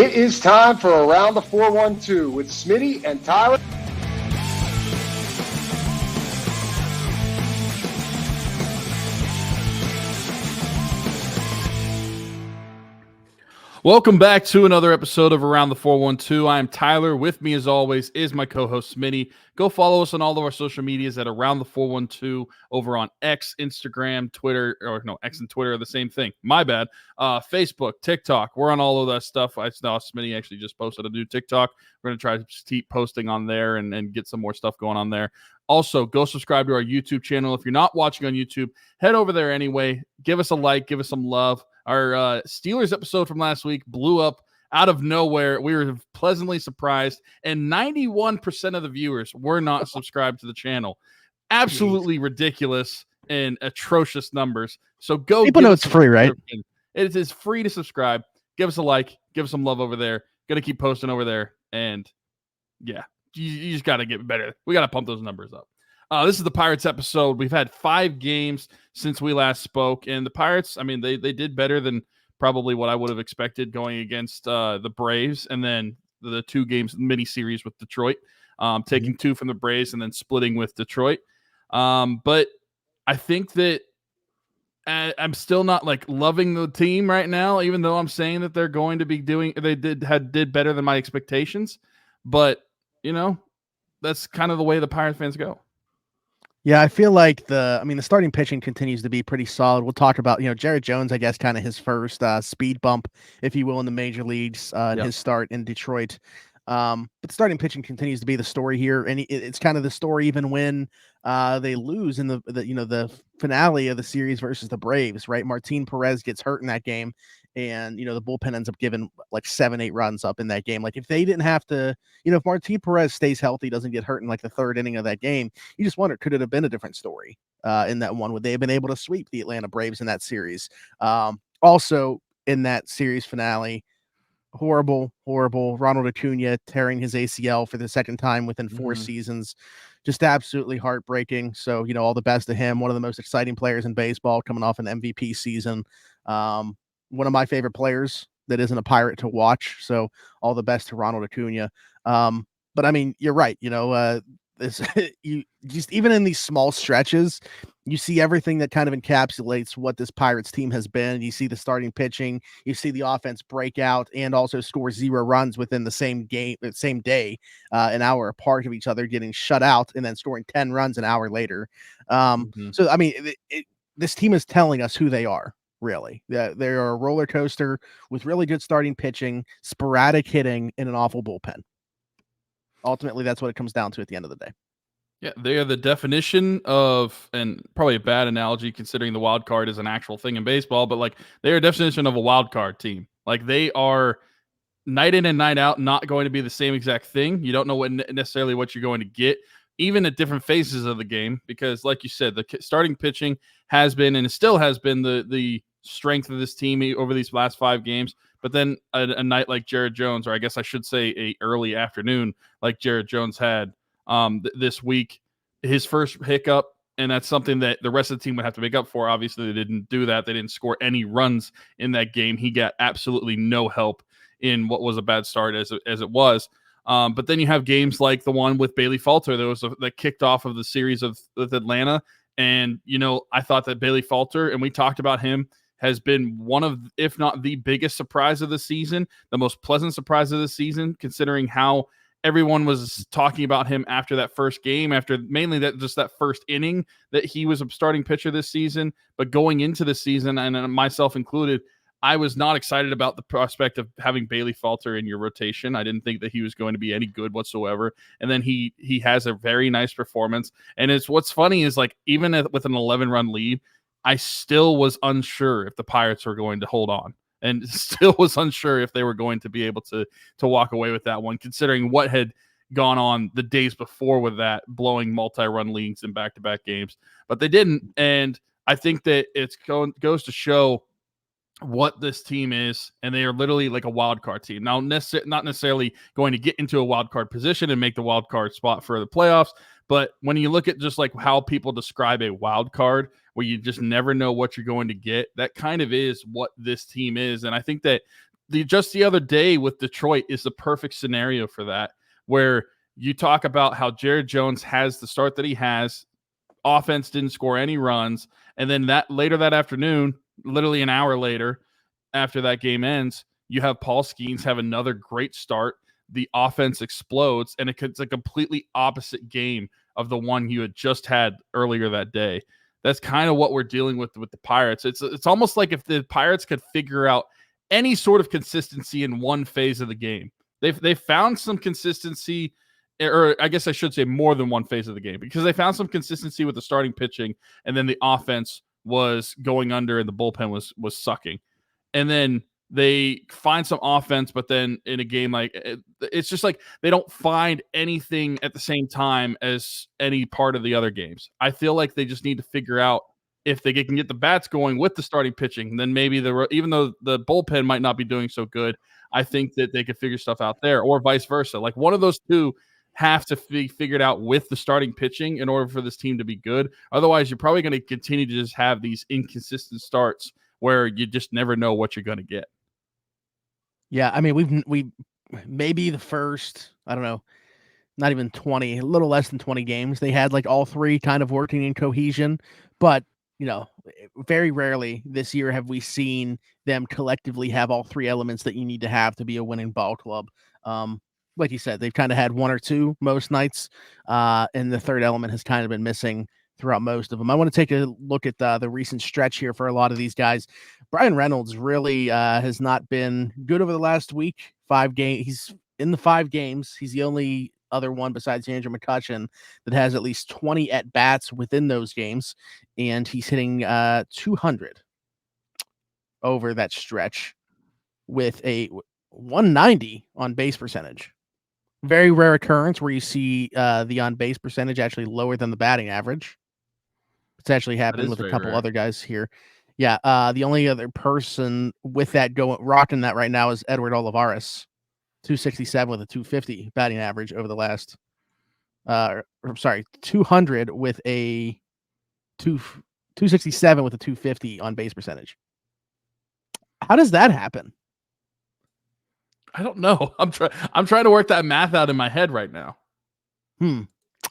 It is time for Around the 412 with Smitty and Tyler. Welcome back to another episode of Around the 412. I am Tyler. With me, as always, is my co-host Smitty. Go follow us on all of our social medias at Around the 412 over on X, Instagram, Twitter, or no, X and Twitter are the same thing. My bad. Facebook, TikTok. We're on all of that stuff. I saw Smitty actually just posted a new TikTok. We're going to try to keep posting on there and get some more stuff going on there. Also, go subscribe to our YouTube channel. If you're not watching on YouTube, head over there anyway. Give us a like. Give us some love. Our Steelers episode from last week blew up out of nowhere. We were pleasantly surprised, and 91% of the viewers were not subscribed to the channel. Absolutely ridiculous and atrocious numbers. So go. People know it's free, right? It is free to subscribe. Give us a like. Give us some love over there. Gonna keep posting over there, and yeah, you just got to get better. We got to pump those numbers up. This is the Pirates episode. We've had 5 games since we last spoke, and the Pirates, I mean, they did better than probably what I would have expected going against the Braves, and then the 2 games mini series with Detroit, taking 2 from the Braves and then splitting with Detroit. But I think that I'm still not like loving the team right now, even though I'm saying that they're going to be did better than my expectations. But you know, that's kind of the way the Pirate fans go. Yeah, I feel like the starting pitching continues to be pretty solid. We'll talk about, Jared Jones, I guess, kind of his first speed bump, if you will, in the major leagues in his start in Detroit. But starting pitching continues to be the story here, and it's kind of the story even when they lose in the finale of the series versus the Braves, right? Martin Perez gets hurt in that game, and the bullpen ends up giving like 7-8 runs up in that game. Like if they didn't have to, if Martin Perez stays healthy, doesn't get hurt in like the 3rd inning of that game, you just wonder, could it have been a different story in that one? Would they have been able to sweep the Atlanta Braves in that series? Also in that series finale, horrible Ronald Acuna tearing his ACL for the 2nd time within 4 seasons. Just absolutely heartbreaking. So, all the best to him. One of the most exciting players in baseball, coming off an MVP season. One of my favorite players that isn't a Pirate to watch. So all the best to Ronald Acuna. But I mean, you're right. This you just, even in these small stretches, you see everything that kind of encapsulates what this Pirates team has been. You see the starting pitching, you see the offense break out and also score 0 runs within the same game, same day, an hour apart of each other, getting shut out and then scoring 10 runs an hour later. So, I mean, this team is telling us who they are. Really, they are a roller coaster with really good starting pitching, sporadic hitting, and an awful bullpen. Ultimately, that's what it comes down to at the end of the day. Yeah, they are the definition of, and probably a bad analogy considering the wild card is an actual thing in baseball, but like they are a definition of a wild card team. Like they are night in and night out, not going to be the same exact thing. You don't know necessarily what you're going to get, even at different phases of the game, because like you said, the starting pitching has been and still has been the strength of this team over these last 5 games. But then a night like Jared Jones, or I guess I should say a early afternoon like Jared Jones had this week, his first hiccup, and that's something that the rest of the team would have to make up for. Obviously, they didn't do that. They didn't score any runs in that game. He got absolutely no help in what was a bad start as it was. But then you have games like the one with Bailey Falter that kicked off of the series with Atlanta. And, I thought that Bailey Falter, and we talked about him, has been one of, if not the biggest surprise of the season, the most pleasant surprise of the season, considering how everyone was talking about him after that first game, after mainly that first inning that he was a starting pitcher this season. But going into the season, and myself included, I was not excited about the prospect of having Bailey Falter in your rotation. I didn't think that he was going to be any good whatsoever. And then he has a very nice performance. And what's funny is like, even with an 11-run lead, I still was unsure if the Pirates were going to hold on, and still was unsure if they were going to be able to walk away with that one, considering what had gone on the days before with that, blowing multi-run leads in back-to-back games. But they didn't, and I think that it goes to show what this team is, and they are literally like a wild card team. Now, not necessarily going to get into a wild card position and make the wild card spot for the playoffs, but when you look at just like how people describe a wild card, where you just never know what you're going to get, that kind of is what this team is. And I think that just the other day with Detroit is the perfect scenario for that, where you talk about how Jared Jones has the start that he has. Offense didn't score any runs. And then later that afternoon, literally an hour later, after that game ends, you have Paul Skenes have another great start. The offense explodes, and it's a completely opposite game of the one you had just had earlier that day. That's kind of what we're dealing with the Pirates. It's almost like if the Pirates could figure out any sort of consistency in one phase of the game. They've found some consistency, or I guess I should say more than one phase of the game, because they found some consistency with the starting pitching, and then the offense was going under and the bullpen was sucking. And then they find some offense, but then in a game it's just like they don't find anything at the same time as any part of the other games. I feel like they just need to figure out if they can get the bats going with the starting pitching, then maybe even though the bullpen might not be doing so good, I think that they could figure stuff out there, or vice versa. Like one of those two have to be figured out with the starting pitching in order for this team to be good. Otherwise, you're probably going to continue to just have these inconsistent starts where you just never know what you're going to get. Yeah, I mean, we maybe the first, I don't know, not even 20, a little less than 20 games, they had like all three kind of working in cohesion, but very rarely this year have we seen them collectively have all three elements that you need to have to be a winning ball club. Like you said, they've kind of had one or two most nights, and the third element has kind of been missing throughout most of them. I want to take a look at the recent stretch here for a lot of these guys. Bryan Reynolds really has not been good over the last week. 5 games. He's in the 5 games. He's the only other one besides Andrew McCutchen that has at least 20 at-bats within those games, and he's hitting 200 over that stretch with a 190 on base percentage. Very rare occurrence where you see the on-base percentage actually lower than the batting average. It's actually happened with a couple other guys here. Yeah, the only other person with that rocking that right now is Edward Olivares, 267 with a 250 batting average over the last 200 with a 267 with a 250 on base percentage. How does that happen? I don't know. I'm trying to work that math out in my head right now.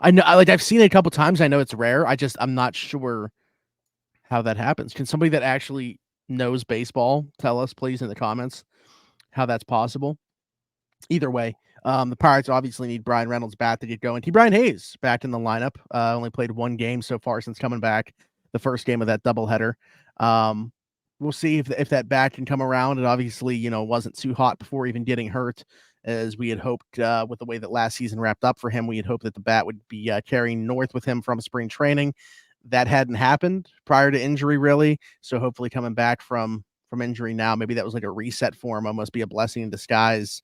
I know, I've seen it a couple times. I know it's rare. I'm not sure how that happens. Can somebody that actually knows baseball tell us, please, in the comments how that's possible? Either way, the Pirates obviously need Bryan Reynolds' bat to get going. Brian Hayes back in the lineup. Only played 1 game so far since coming back. The first game of that doubleheader. We'll see if that bat can come around. It obviously, wasn't too hot before even getting hurt, as we had hoped with the way that last season wrapped up for him. We had hoped that the bat would be carrying north with him from spring training. That hadn't happened prior to injury, really. So hopefully coming back from injury now, maybe that was like a reset for him, almost be a blessing in disguise,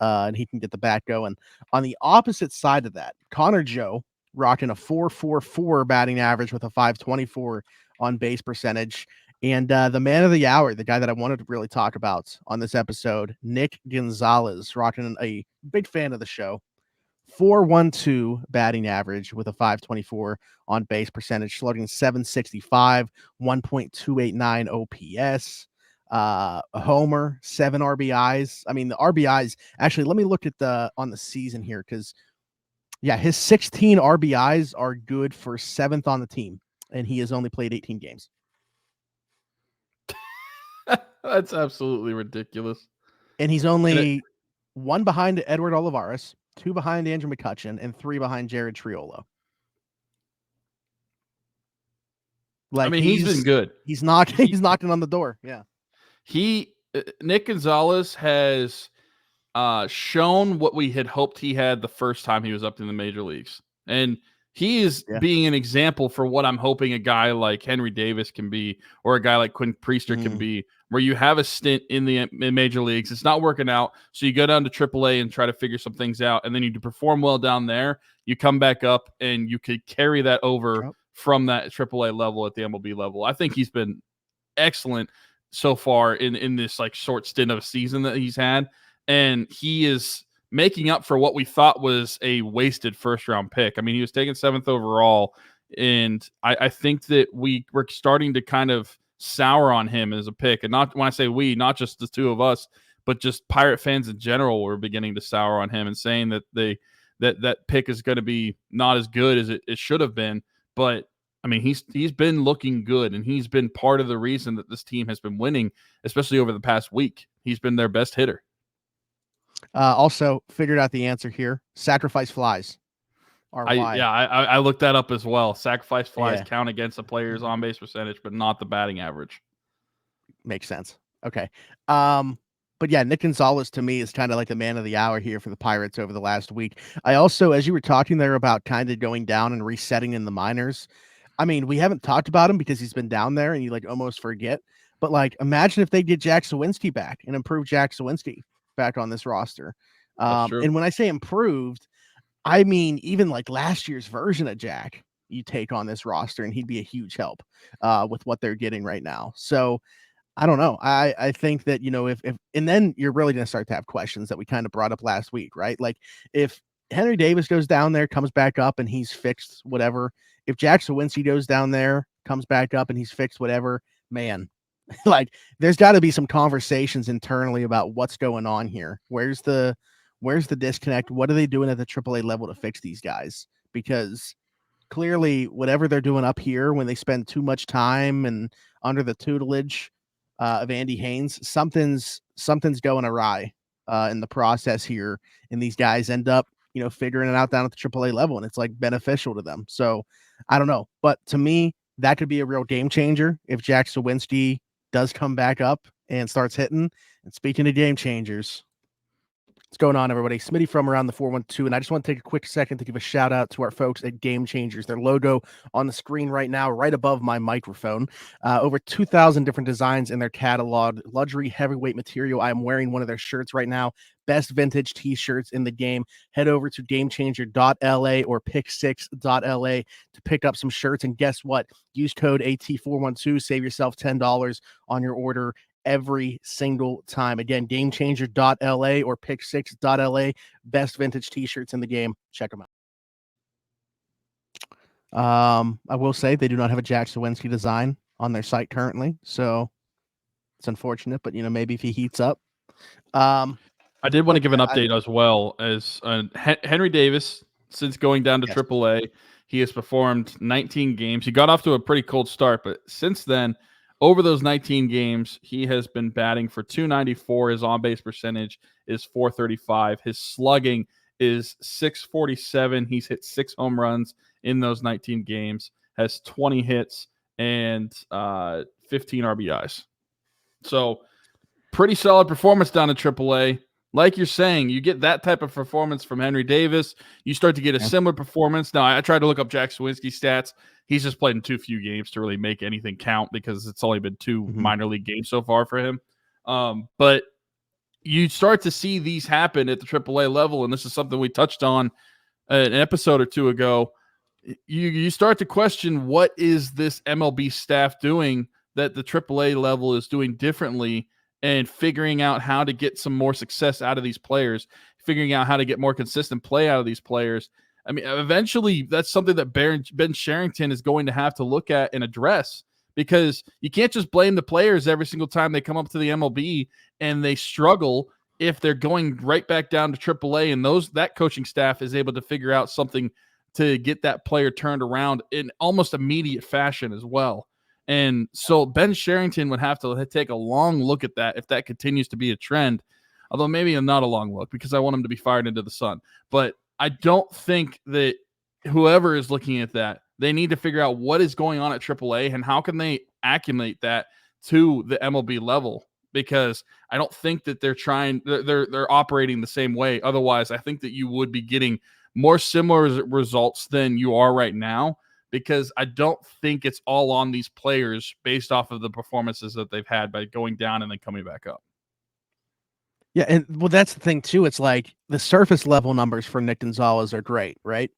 and he can get the bat going. On the opposite side of that, Connor Joe rocking a 4.44 batting average with a 524 on base percentage. And the man of the hour, the guy that I wanted to really talk about on this episode, Nick Gonzales, rocking a big fan of the show. 4.12 batting average with a 524 on base percentage, slugging 765, 1.289 OPS, a homer, 7 RBIs. I mean, the RBIs, actually, let me look at on the season here, because, yeah, his 16 RBIs are good for 7th on the team, and he has only played 18 games. That's absolutely ridiculous. And he's only 1 behind Edward Olivares, 2 behind Andrew McCutchen, and 3 behind Jared Triolo. I mean, he's been good. He's knocking on the door. Yeah. Nick Gonzales has shown what we had hoped he had the first time he was up in the major leagues. And he is being an example for what I'm hoping a guy like Henry Davis can be, or a guy like Quinn Priester can be, where you have a stint in major leagues. It's not working out. So you go down to AAA and try to figure some things out. And then you perform well down there. You come back up and you could carry that over from that AAA level at the MLB level. I think he's been excellent so far in this like short stint of a season that he's had. And he is making up for what we thought was a wasted first-round pick. I mean, he was taken 7th overall, and I think that we're starting to kind of sour on him as a pick. And not when I say we, not just the two of us, but just Pirate fans in general were beginning to sour on him and saying that that pick is going to be not as good as it should have been. But I mean, he's been looking good, and he's been part of the reason that this team has been winning, especially over the past week. He's been their best hitter. Also figured out the answer here. Sacrifice flies. I looked that up as well. Sacrifice flies count against the player's on-base percentage, but not the batting average. Makes sense. Okay. But yeah, Nick Gonzales to me is kind of like the man of the hour here for the Pirates over the last week. I also, as you were talking there about kind of going down and resetting in the minors, I mean, we haven't talked about him because he's been down there and you like almost forget. But like, imagine if they get Jack Suwinski back and improve Jack Suwinski back on this roster. And when I say improved, I mean, even like last year's version of Jack, you take on this roster and he'd be a huge help with what they're getting right now. So I don't know. I think that, if and then you're really going to start to have questions that we kind of brought up last week, right? Like if Henry Davis goes down there, comes back up and he's fixed whatever. If Jack Suwinski goes down there, comes back up and he's fixed whatever, man, like there's got to be some conversations internally about what's going on here. Where's the disconnect? What are they doing at the AAA level to fix these guys? Because clearly whatever they're doing up here, when they spend too much time and under the tutelage of Andy Haynes, something's going awry in the process here, and these guys end up figuring it out down at the AAA level, and it's like beneficial to them. So I don't know, but to me that could be a real game changer if Jack Suwinski does come back up and starts hitting. And speaking of game changers, what's going on, everybody? Smitty from around the 412, and I just want to take a quick second to give a shout out to our folks at Game Changers. Their logo on the screen right now, right above my microphone. Over 2,000 different designs in their catalog. Luxury heavyweight material. I am wearing one of their shirts right now. Best vintage t-shirts in the game. Head over to gamechanger.la or pick6.la to pick up some shirts. And guess what? Use code AT412. Save yourself $10 on your order every single time. Again, gamechanger.la or pick6.la. Best vintage t-shirts in the game. Check them out. I will say they do not have a Jack Suwinski design on their site currently, so it's unfortunate, but maybe if he heats up. I did want to give an update as well as Henry Davis, since going down to AAA, he has performed 19 games. He got off to a pretty cold start, but since then, over those 19 games, he has been batting for .294. His on-base percentage is .435. His slugging is .647. He's hit 6 home runs in those 19 games, has 20 hits and 15 RBIs. So pretty solid performance down in AAA. Like you're saying, you get that type of performance from Henry Davis, you start to get a similar performance. Now, I tried to look up Jack Suwinski's stats. He's just played in too few games to really make anything count because it's only been 2 minor league games so far for him. But you start to see these happen at the AAA level, and this is something we touched on an episode or 2 ago. You start to question, what is this MLB staff doing that the AAA level is doing differently, and figuring out how to get some more success out of these players, figuring out how to get more consistent play out of these players. I mean, eventually that's something that Ben Cherington is going to have to look at and address, because you can't just blame the players every single time they come up to the MLB and they struggle if they're going right back down to AAA and that coaching staff is able to figure out something to get that player turned around in almost immediate fashion as well. And so Ben Cherington would have to take a long look at that if that continues to be a trend, although maybe not a long look because I want him to be fired into the sun. But I don't think that whoever is looking at that, they need to figure out what is going on at AAA and how can they accumulate that to the MLB level, because I don't think that they're operating the same way. Otherwise, I think that you would be getting more similar results than you are right now, because I don't think it's all on these players based off of the performances that they've had by going down and then coming back up. Yeah, and well, that's the thing too. It's like the surface level numbers for Nick Gonzales are great, right?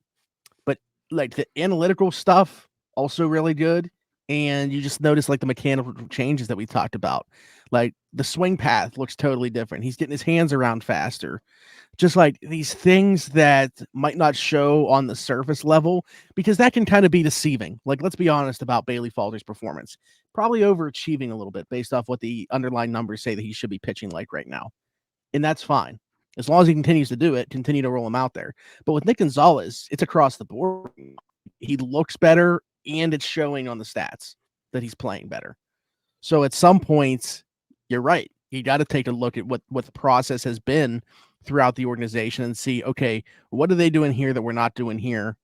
But like the analytical stuff, also really good. And you just notice like the mechanical changes that we talked about. Like the swing path looks totally different. He's getting his hands around faster. Just like these things that might not show on the surface level, because that can kind of be deceiving. Like, let's be honest about Bailey Falter's performance. Probably overachieving a little bit based off what the underlying numbers say that he should be pitching like right now. and that's fine. As long as he continues to do it, continue to roll him out there. But with Nick Gonzales, it's across the board. He looks better, and it's showing on the stats that he's playing better. So at some points, you're right. You got to take a look at what the process has been throughout the organization and see, okay, what are they doing here that we're not doing here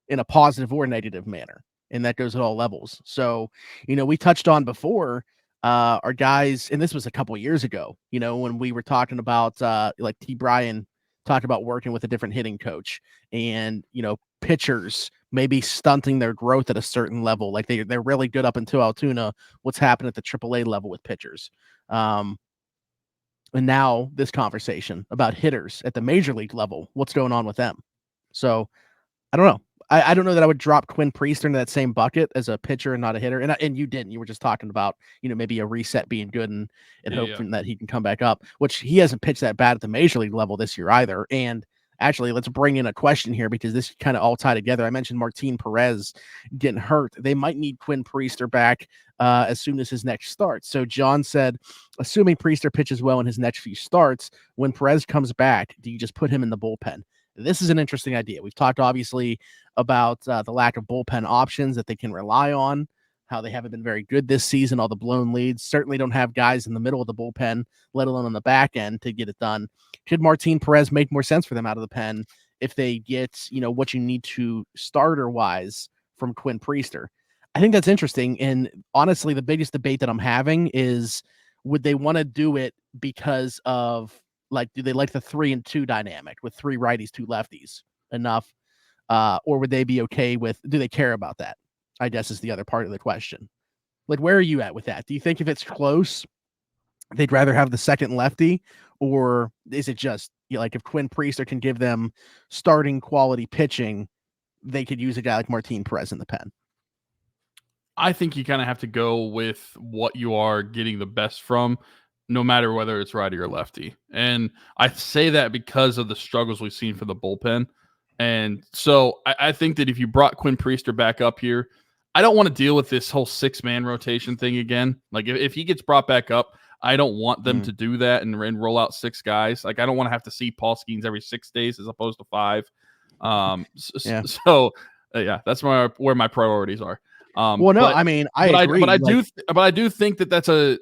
in a positive or negative manner? And that goes at all levels. So, we touched on before our guys, and this was a couple years ago, when we were talking about like Bryan talked about working with a different hitting coach and, pitchers maybe stunting their growth at a certain level. Like they're really good up until Altoona. What's happened at the AAA level with pitchers? And now this conversation about hitters at the major league level, what's going on with them? So I don't know. I don't know that I would drop Quinn Priester into that same bucket as a pitcher and not a hitter. And you didn't. You were just talking about, maybe a reset being good and hoping that he can come back up, which he hasn't pitched that bad at the major league level this year either. And actually, let's bring in a question here because this kind of all tie together. I mentioned Martin Perez getting hurt. They might need Quinn Priester back as soon as his next starts. So John said, assuming Priester pitches well in his next few starts, when Perez comes back, do you just put him in the bullpen? This is an interesting idea. We've talked obviously about the lack of bullpen options that they can rely on, how they haven't been very good this season, all the blown leads, certainly don't have guys in the middle of the bullpen, let alone on the back end to get it done. Could Martin Perez make more sense for them out of the pen if they get, what you need to starter-wise from Quinn Priester? I think that's interesting. And honestly, the biggest debate that I'm having is, would they want to do it because of, like, do they like the 3-2 dynamic with 3 righties, 2 lefties enough? Or would they be okay with, do they care about that? I guess is the other part of the question. Like, where are you at with that? Do you think if it's close, they'd rather have the second lefty? Or is it just, like, if Quinn Priester can give them starting quality pitching, they could use a guy like Martin Perez in the pen? I think you kind of have to go with what you are getting the best from, no matter whether it's righty or lefty. And I say that because of the struggles we've seen for the bullpen. And so I think that if you brought Quinn Priester back up here, I don't want to deal with this whole 6-man rotation thing again. Like if he gets brought back up, I don't want them to do that and roll out 6 guys. Like I don't want to have to see Paul Skenes every 6 days as opposed to 5. So that's where my priorities are. Well, no, I mean, I agree. But I do think that that's a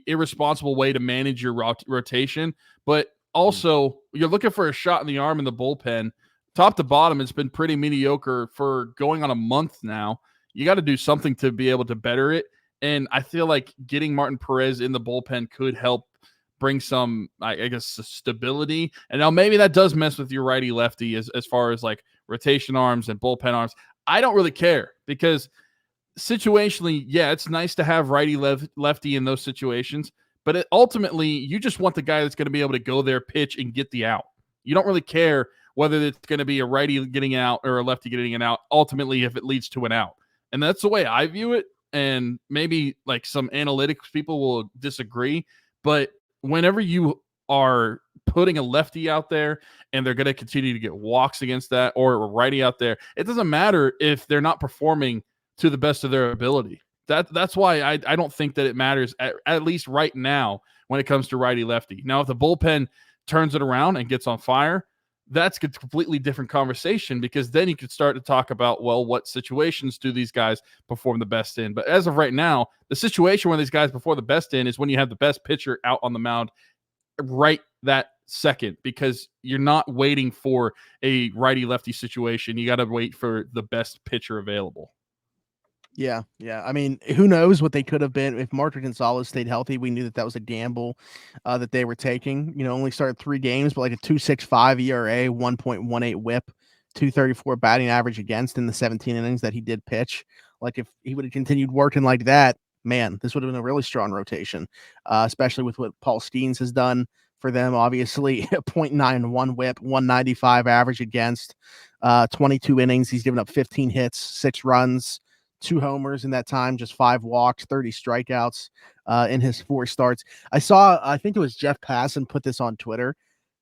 irresponsible way to manage your rotation. But also, you're looking for a shot in the arm in the bullpen. Top to bottom, it's been pretty mediocre for going on a month now. You got to do something to be able to better it. And I feel like getting Martin Perez in the bullpen could help bring some, I guess, stability. And now maybe that does mess with your righty lefty as far as like rotation arms and bullpen arms. I don't really care because situationally, yeah, it's nice to have righty lefty in those situations. But ultimately, you just want the guy that's going to be able to go there, pitch, and get the out. You don't really care whether it's going to be a righty getting out or a lefty getting an out, ultimately, if it leads to an out. And that's the way I view it. And maybe like some analytics people will disagree. But whenever you are putting a lefty out there and they're going to continue to get walks against that, or a righty out there, it doesn't matter if they're not performing to the best of their ability. That's why I don't think that it matters, at least right now, when it comes to righty-lefty. Now, if the bullpen turns it around and gets on fire, that's a completely different conversation, because then you could start to talk about, well, what situations do these guys perform the best in? But as of right now, the situation where these guys perform the best in is when you have the best pitcher out on the mound right that second, because you're not waiting for a righty-lefty situation. You got to wait for the best pitcher available. Yeah. I mean, who knows what they could have been if Martin Gonzales stayed healthy. We knew that was a gamble that they were taking. You know, only started 3 games, but like a 2.65 ERA, 1.18 WHIP, 234 batting average against in the 17 innings that he did pitch. Like if he would have continued working like that, man, this would have been a really strong rotation, especially with what Paul Skenes has done for them. Obviously, 0.91 WHIP, 195 average against, 22 innings. He's given up 15 hits, 6 runs. 2 homers in that time, just 5 walks, 30 strikeouts in his 4 starts. I think it was Jeff Passan put this on Twitter.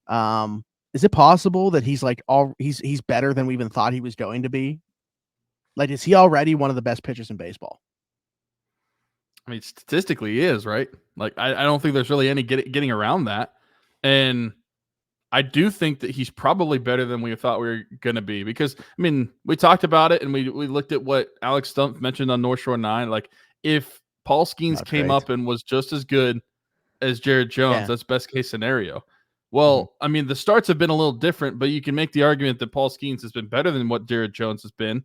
Is it possible that he's like he's better than we even thought he was going to be? Like, is he already one of the best pitchers in baseball? I mean, statistically he is, right? Like, I don't think there's really any getting around that. And I do think that he's probably better than we thought we were going to be, because, I mean, we talked about it and we looked at what Alex Stumpf mentioned on North Shore 9. Like, if Paul Skenes came up and was just as good as Jared Jones, that's best case scenario. Well, I mean, the starts have been a little different, but you can make the argument that Paul Skenes has been better than what Jared Jones has been.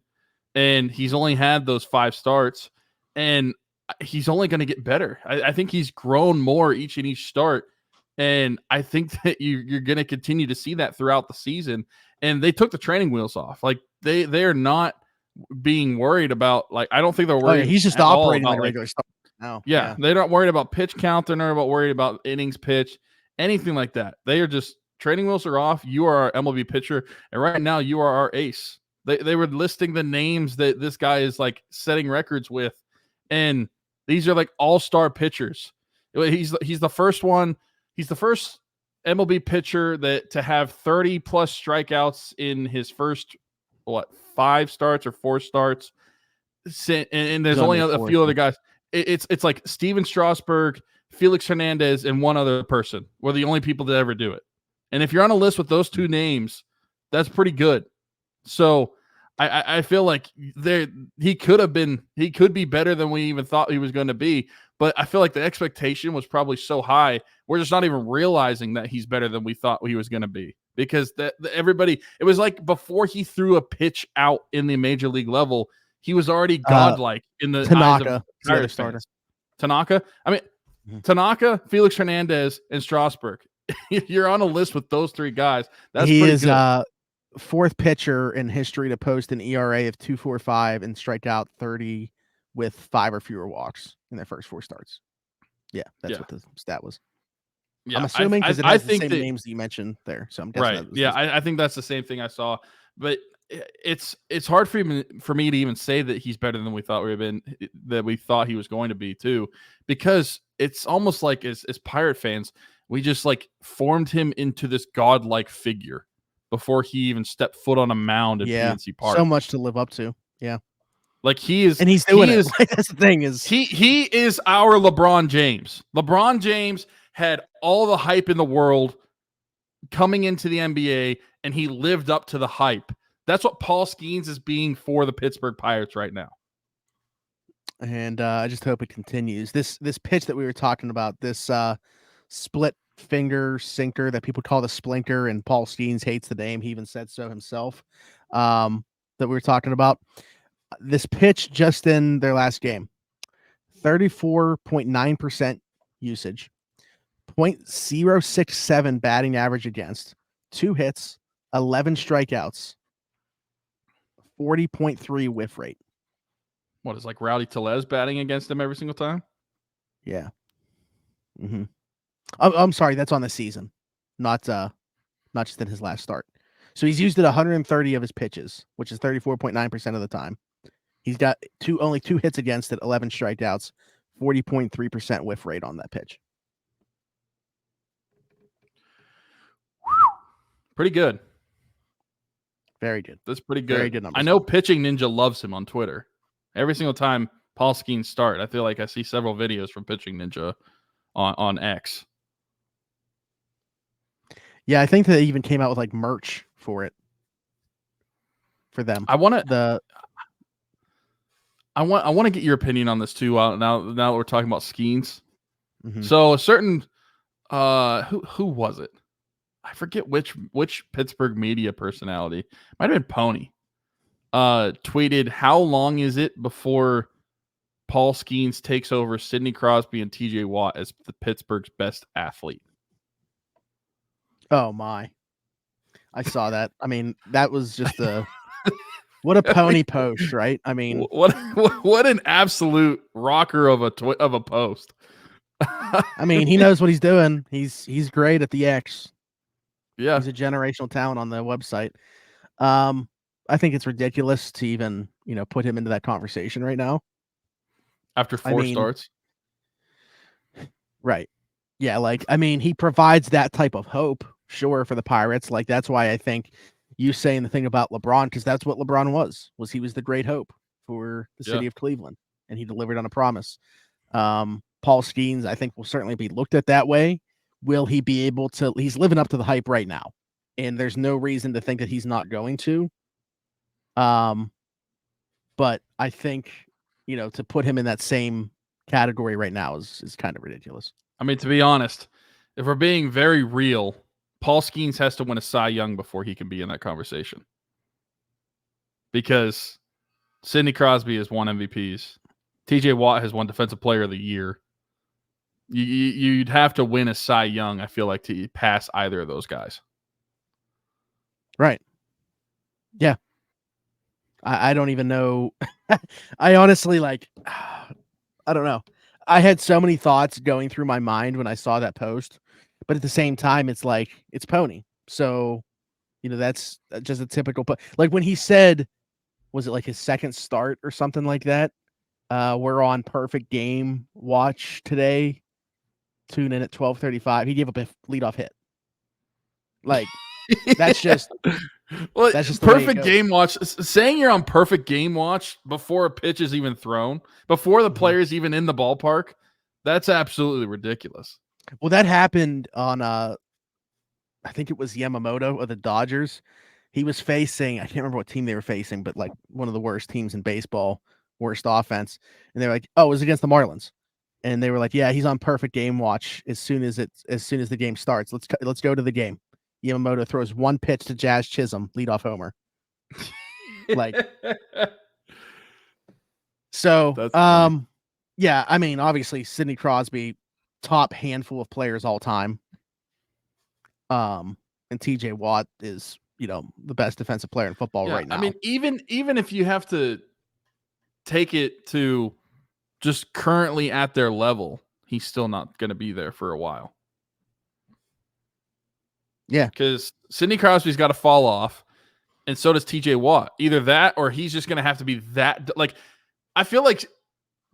And he's only had those 5 starts, and he's only going to get better. I think he's grown more each start. And I think that you're going to continue to see that throughout the season. And they took the training wheels off. Like, they are not being worried about, like, I don't think they're worried. He's just operating like a regular start now. Yeah, they're not worried about pitch count. They're not worried about innings pitched, anything like that. They are just, training wheels are off. You are our MLB pitcher, and right now you are our ace. They were listing the names that this guy is like setting records with, and these are like all-star pitchers. He's the first one. He's the first MLB pitcher to have 30 plus strikeouts in his first 5 starts or 4 starts. And there's only a few other guys. It's like Steven Strasburg, Felix Hernandez, and one other person were the only people that ever do it. And if you're on a list with those 2 names, that's pretty good. So I feel like he could be better than we even thought he was going to be. But I feel like the expectation was probably so high, we're just not even realizing that he's better than we thought he was going to be. Because everybody, it was like before he threw a pitch out in the major league level, he was already godlike in the Tanaka, eyes of Pirates fans. Tanaka? I mean, Tanaka, Felix Hernandez, and Strasburg. You're on a list with those 3 guys. That's he pretty is good. 4th pitcher in history to post an ERA of 2.45 and strike out 30 with 5 or fewer walks in their first 4 starts. Yeah, that's what the stat was. Yeah, I'm assuming because it has the same names that you mentioned there. So I'm guessing I think that's the same thing I saw. But it's hard for me to even say that he's better than we thought we thought he was going to be too, because it's almost like as Pirate fans, we just like formed him into this godlike figure before he even stepped foot on a mound at PNC Park. So much to live up to. Yeah. Like he is, and he's doing it. Like, that's the thing is he is our LeBron James. LeBron James had all the hype in the world coming into the NBA, and he lived up to the hype. That's what Paul Skenes is being for the Pittsburgh Pirates right now. And I just hope it continues. This pitch that we were talking about, this split finger sinker that people call the splinker, and Paul Skenes hates the name. He even said so himself. That we were talking about. This pitch just in their last game, 34.9% usage, 0.067 batting average against, 2 hits, 11 strikeouts, 40.3 whiff rate. What is like Rowdy Tellez batting against him every single time? Yeah. Mm-hmm. I'm sorry, that's on the season, not just in his last start. So he's used it 130 of his pitches, which is 34.9% of the time. He's got only 2 hits against it, 11 strikeouts, 40.3% whiff rate on that pitch. Pretty good. Very good. That's pretty good. Very good numbers. I know Pitching Ninja loves him on Twitter. Every single time Paul Skenes start, I feel like I see several videos from Pitching Ninja on X. Yeah, I think they even came out with like merch for it. For them. I want to get your opinion on this too. Now that we're talking about Skenes. Mm-hmm. So a certain who was it? I forget which Pittsburgh media personality. Might have been Pony. Tweeted, how long is it before Paul Skenes takes over Sidney Crosby and TJ Watt as the Pittsburgh's best athlete? Oh my. I saw that. I mean, that was just what a Pony post, right? I mean, what an absolute rocker of a post. I mean, he knows what he's doing. He's great at the X. Yeah. He's a generational talent on the website. I think it's ridiculous to even, put him into that conversation right now. After 4 starts. Right. Yeah, he provides that type of hope, sure, for the Pirates. Like, that's why I think you saying the thing about LeBron, because that's what LeBron was he was the great hope for the city of Cleveland, and he delivered on a promise. Paul Skenes, I think, will certainly be looked at that way will he be able to? He's living up to the hype right now, and there's no reason to think that he's not going to. But I think, to put him in that same category right now is kind of ridiculous. I mean, to be honest, if we're being very real, Paul Skenes has to win a Cy Young before he can be in that conversation. Because Sidney Crosby has won MVPs. TJ Watt has won Defensive Player of the Year. You'd have to win a Cy Young, I feel like, to pass either of those guys. Right. Yeah. I don't even know. I honestly, I don't know. I had so many thoughts going through my mind when I saw that post, but at the same time, it's like, it's Pony. So, that's just a typical, like when he said, was it like his second start or something like that? We're on perfect game watch today. Tune in at 12:35. He gave up a leadoff hit. Like, that's just well, that's just perfect game watch. Saying you're on perfect game watch before a pitch is even thrown, before the player's even in the ballpark, that's absolutely ridiculous. Well, that happened on I think it was Yamamoto of the Dodgers. He was facing, I can't remember what team they were facing, but like one of the worst teams in baseball, worst offense. And they were like, "Oh, it was against the Marlins." And they were like, "Yeah, he's on perfect game watch as soon as the game starts. Let's go to the game." Yamamoto throws one pitch to Jazz Chisholm, leadoff homer. Like, so, yeah, I mean, obviously Sidney Crosby, top handful of players all time. And TJ Watt is, the best defensive player in football right now. I mean, even if you have to take it to just currently at their level, he's still not going to be there for a while. Yeah. Because Sidney Crosby's got to fall off, and so does TJ Watt. Either that or he's just going to have to be that. Like, I feel like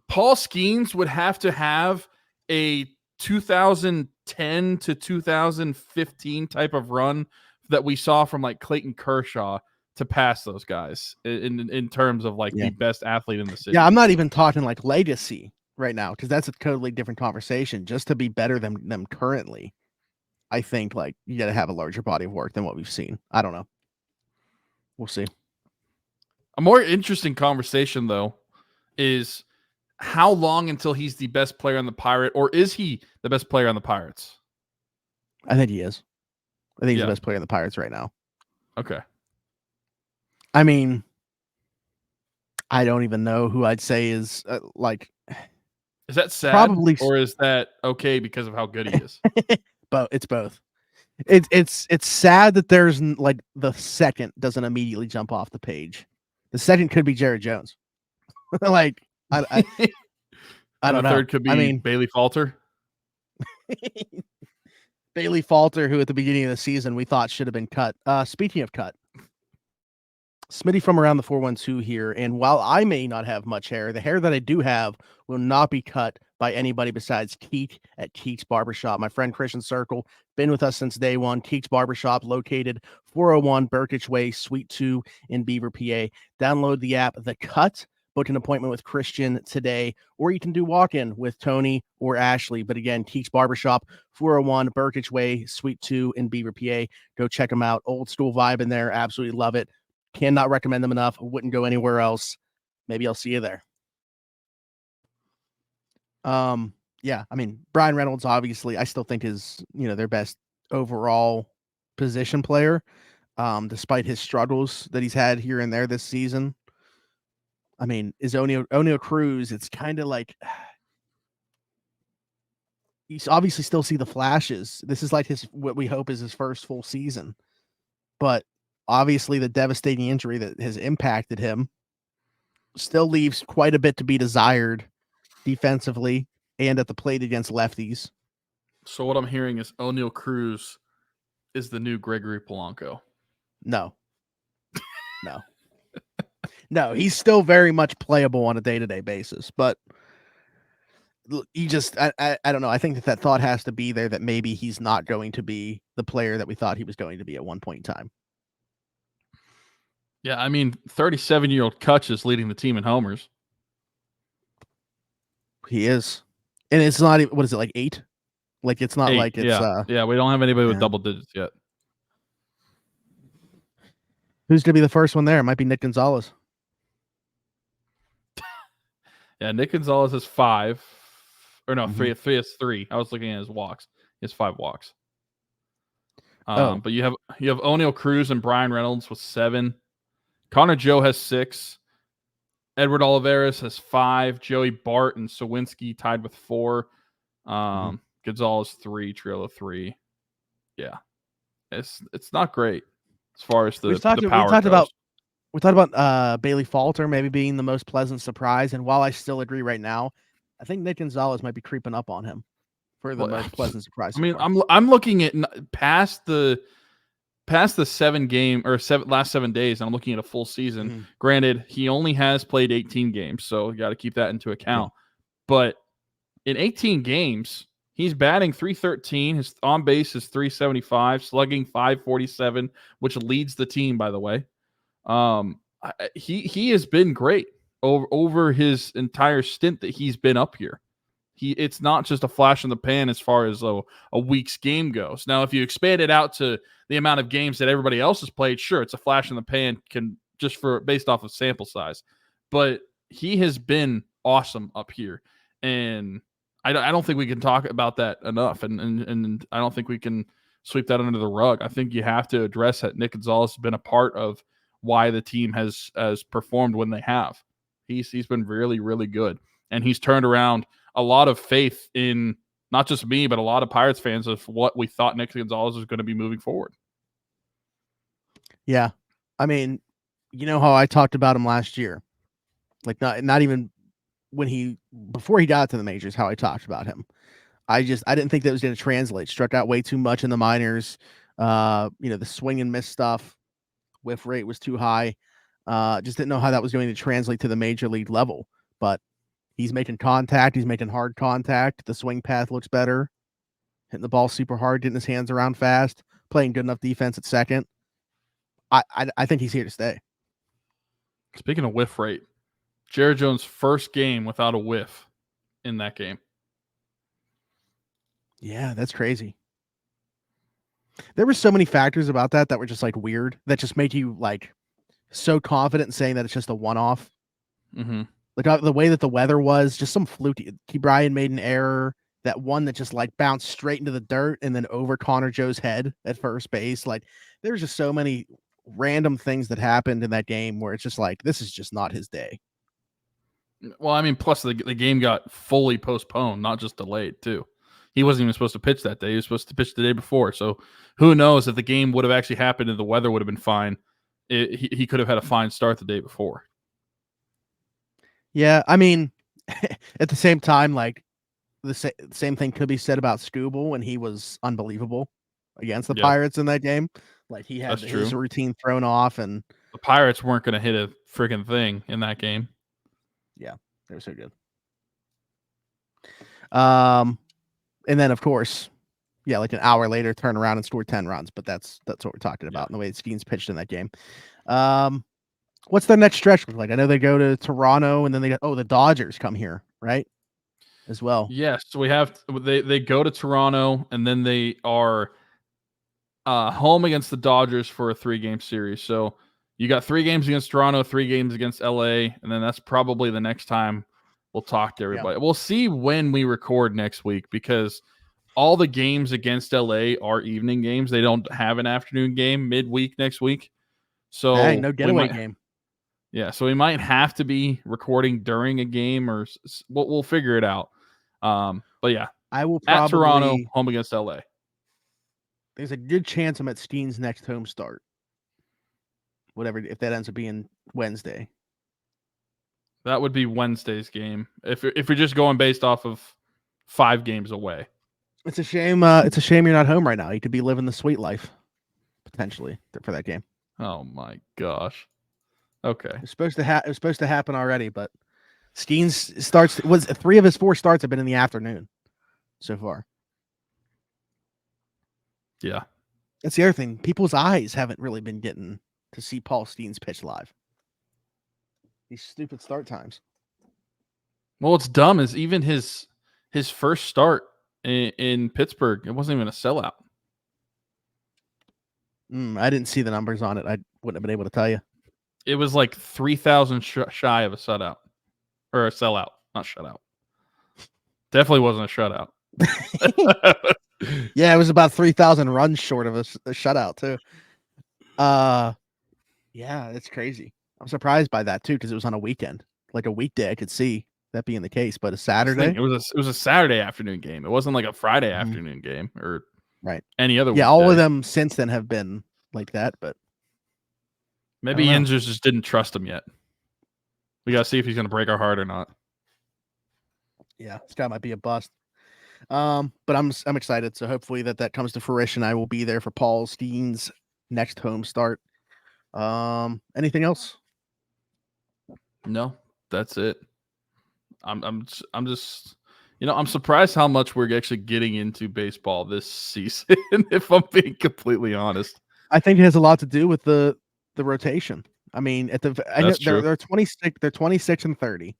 Paul Skenes would have to have a 2010 to 2015 type of run that we saw from like Clayton Kershaw to pass those guys in terms of like the best athlete in the city. Yeah, I'm not even talking like legacy right now, because that's a totally different conversation. Just to be better than them currently, I think like you got to have a larger body of work than what we've seen. I don't know. We'll see. A more interesting conversation, though, is how long until he's the best player on the Pirate, or is he the best player on the Pirates? I think he is. I think he's the best player on the Pirates right now. Okay. I mean, I don't even know who I'd say is like. Is that sad, probably, or is that okay because of how good he is? But it's both. It's sad that there's like the second doesn't immediately jump off the page. The second could be Jared Jones. Like I don't know. The third could be Bailey Falter. Bailey Falter, who at the beginning of the season we thought should have been cut. Speaking of cut, Smitty from around the 412 here, and while I may not have much hair, the hair that I do have will not be cut by anybody besides Keek at Keek's Barbershop. My friend Christian Circle, been with us since day one. Keek's Barbershop, located 401 Burkitch Way, Suite 2 in Beaver, PA. Download the app, The Cut. Book an appointment with Christian today, or you can do walk-in with Tony or Ashley. But again, Keek's Barbershop, 401 Burkitch Way, Suite 2 in Beaver, PA. Go check them out. Old school vibe in there. Absolutely love it. Cannot recommend them enough. Wouldn't go anywhere else. Maybe I'll see you there. Yeah, I mean, Bryan Reynolds, obviously, I still think is, their best overall position player, despite his struggles that he's had here and there this season. I mean, is Oneil Cruz, it's kind of like you obviously still see the flashes. This is like what we hope is his first full season. But obviously the devastating injury that has impacted him still leaves quite a bit to be desired defensively and at the plate against lefties. So what I'm hearing is Oneil Cruz is the new Gregory Polanco. No. No, he's still very much playable on a day-to-day basis, but you just, I don't know. I think that thought has to be there that maybe he's not going to be the player that we thought he was going to be at one point in time. Yeah, I mean, 37-year-old Kutch is leading the team in homers. He is. And it's not even, what is it, like 8? Like it's not 8, like it's yeah. We don't have anybody with yeah. double digits yet. Who's gonna be the first one there? It might be Nick Gonzales. Yeah, Nick Gonzales has 5, or no, 3. 3 is 3. I was looking at his walks. He has 5 walks. But you have Oneil, Cruz, and Bryan Reynolds with 7. Connor Joe has 6. Edward Olivares has 5. Joey Bart and Suwinski tied with 4. Gonzalez 3. Triolo 3. Yeah, it's not great as far as the power goes. We talked about Bailey Falter maybe being the most pleasant surprise, and while I still agree right now, I think Nick Gonzales might be creeping up on him for the most pleasant surprise. I mean, I'm looking at past the 7 game or last 7 days, and I'm looking at a full season. Granted, he only has played 18 games, so you got to keep that into account. But in 18 games, he's batting .313. His on base is .375, slugging .547, which leads the team, by the way. He has been great over his entire stint that he's been up here. It's not just a flash in the pan as far as a week's game goes. Now, if you expand it out to the amount of games that everybody else has played, sure, it's a flash in the pan based off of sample size. But he has been awesome up here, and I don't think we can talk about that enough, and I don't think we can sweep that under the rug. I think you have to address that Nick Gonzales has been a part of why the team has performed when they have. He's been really, really good, and he's turned around a lot of faith in not just me, but a lot of Pirates fans of what we thought Nick Gonzales was going to be moving forward. Yeah. I mean, you know how I talked about him last year, like not even before he got to the majors, how I talked about him. I didn't think that was going to translate. Struck out way too much in the minors. The swing and miss stuff, whiff rate was too high. Just didn't know how that was going to translate to the major league level, but he's making contact. He's making hard contact. The swing path looks better. Hitting the ball super hard, getting his hands around fast, playing good enough defense at second. I think he's here to stay. Speaking of whiff rate, Jared Jones' first game without a whiff in that game. Yeah, that's crazy. There were so many factors about that were just like weird, that just made you like so confident in saying that it's just a one-off. Like the way that the weather was, just some fluke. Bryan made an error, that one that just like bounced straight into the dirt and then over Connor Joe's head at first base. Like there's just so many random things that happened in that game where it's just like, this is just not his day. Well, I mean, plus the game got fully postponed, not just delayed too. He wasn't even supposed to pitch that day. He was supposed to pitch the day before. So who knows if the game would have actually happened and the weather would have been fine. He could have had a fine start the day before. Yeah, I mean, at the same time, like the same thing could be said about Scooble when he was unbelievable against the Pirates in that game. Like he had his routine thrown off, and the Pirates weren't going to hit a freaking thing in that game. Yeah, they were so good. And then of course, like an hour later, turn around and score 10 runs. But that's what we're talking about, and the way Skenes pitched in that game. What's their next stretch look like? I know they go to Toronto, and then the Dodgers come here, right? As well. Yes, so they go to Toronto, and then they are home against the Dodgers for a 3-game series. So you got 3 games against Toronto, 3 games against LA, and then that's probably the next time we'll talk to everybody. Yeah. We'll see when we record next week, because all the games against LA are evening games. They don't have an afternoon game midweek next week. So no getaway game. Yeah, so we might have to be recording during a game, or we'll figure it out. But yeah, I will at Toronto, home against LA. There's a good chance I'm at Skenes' next home start. Whatever, if that ends up being Wednesday. That would be Wednesday's game. If you're just going based off of 5 games away. It's a shame. It's a shame you're not home right now. You could be living the sweet life, potentially, for that game. Oh my gosh. Okay. It was supposed to happen already, but Skenes starts. 3 of his 4 starts have been in the afternoon so far. Yeah. That's the other thing. People's eyes haven't really been getting to see Paul Skenes pitch live. These stupid start times. Well, what's dumb is even his first start in Pittsburgh. It wasn't even a sellout. I didn't see the numbers on it. I wouldn't have been able to tell you. It was like 3,000 shy of a shutout or a sellout, not shutout. Definitely wasn't a shutout. Yeah, it was about 3,000 runs short of a shutout too. Yeah, it's crazy. I'm surprised by that too because it was on a weekend, like a weekday. I could see that being the case, but a Saturday. It was a Saturday afternoon game. It wasn't like a Friday afternoon game or any other. Yeah, weekday. all of them since then have been like that, but maybe Yinzers just didn't trust him yet. We gotta see if he's gonna break our heart or not. Yeah, this guy might be a bust. But I'm excited. So hopefully that comes to fruition. I will be there for Paul Skenes' next home start. Anything else? No, that's it. I'm just, I'm surprised how much we're actually getting into baseball this season. If I'm being completely honest, I think it has a lot to do with the rotation. I mean, they're 26. They're 26 and 30.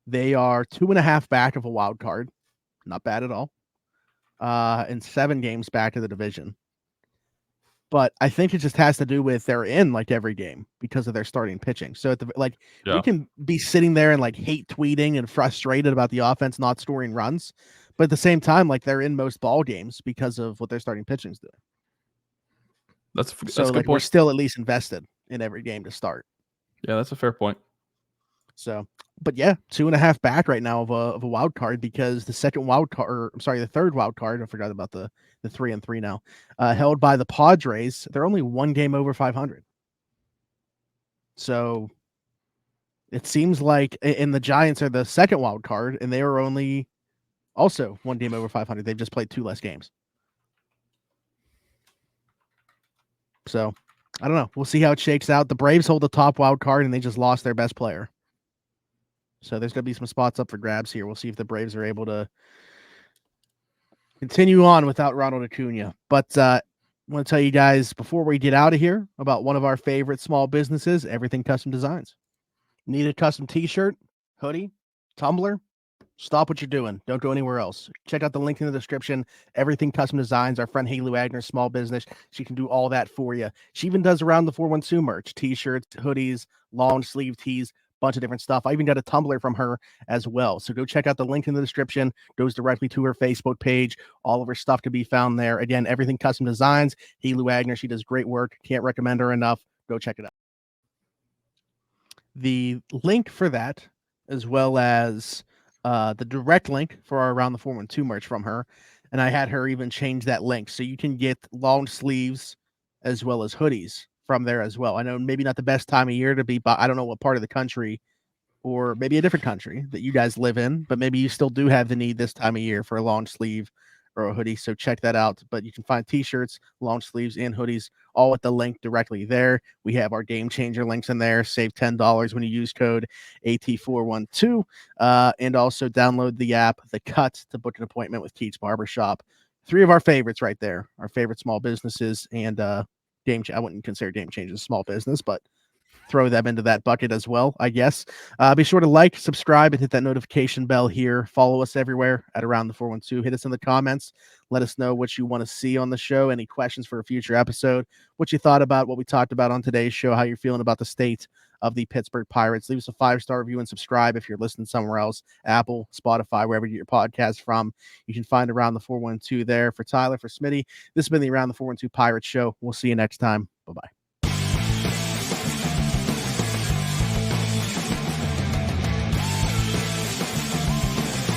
They are 2.5 back of a wild card. Not bad at all. And 7 games back of the division. But I think it just has to do with they're in like every game because of their starting pitching. So we can be sitting there and like hate tweeting and frustrated about the offense not scoring runs, but at the same time, like they're in most ball games because of what their starting pitching's doing. That's a good point. We're still at least invested in every game to start. Yeah, that's a fair point. So, but yeah, 2.5 back right now of a wild card because the third wild card. I forgot about the 3-3 now, held by the Padres. They're only 1 game over 500. So it seems like, and the Giants are the second wild card, and they are only also 1 game over 500. They've just played 2 less games. So I don't know. We'll see how it shakes out. The Braves hold the top wild card, and they just lost their best player. So there's going to be some spots up for grabs here. We'll see if the Braves are able to continue on without Ronald Acuna. But I want to tell you guys before we get out of here about one of our favorite small businesses, Everything Custom Designs. Need a custom t-shirt, hoodie, tumbler? Stop what you're doing. Don't go anywhere else. Check out the link in the description. Everything Custom Designs. Our friend Haley Wagner's small business. She can do all that for you. She even does around the 412 merch, t-shirts, hoodies, long sleeve tees, bunch of different stuff. I even got a tumbler from her as well. So go check out the link in the description. Goes directly to her Facebook page. All of her stuff can be found there. Again, Everything Custom Designs. Haley Wagner. She does great work. Can't recommend her enough. Go check it out. The link for that, as well as the direct link for our Around the 412 merch from her. And I had her even change that link. So you can get long sleeves as well as hoodies from there as well. I know maybe not the best time of year to be, I don't know what part of the country or maybe a different country that you guys live in, but maybe you still do have the need this time of year for a long sleeve or a hoodie. So check that out. But you can find t-shirts, long sleeves, and hoodies all at the link directly there. We have our game changer links in there. Save $10 when you use code AT412. And also download the app, The Cut, to book an appointment with Keats Barbershop. 3 of our favorites right there, our favorite small businesses. And I wouldn't consider Game Changers a small business, but throw them into that bucket as well, I guess. Be sure to like, subscribe, and hit that notification bell here. Follow us everywhere at Around the 412. Hit us in the comments. Let us know what you want to see on the show, any questions for a future episode, what you thought about what we talked about on today's show, how you're feeling about the state of the Pittsburgh Pirates. Leave us a 5-star review and subscribe if you're listening somewhere else, Apple, Spotify, wherever you get your podcast from. You can find Around the 412 there. For Tyler, for Smitty, this has been the Around the 412 Pirates show. We'll see you next time.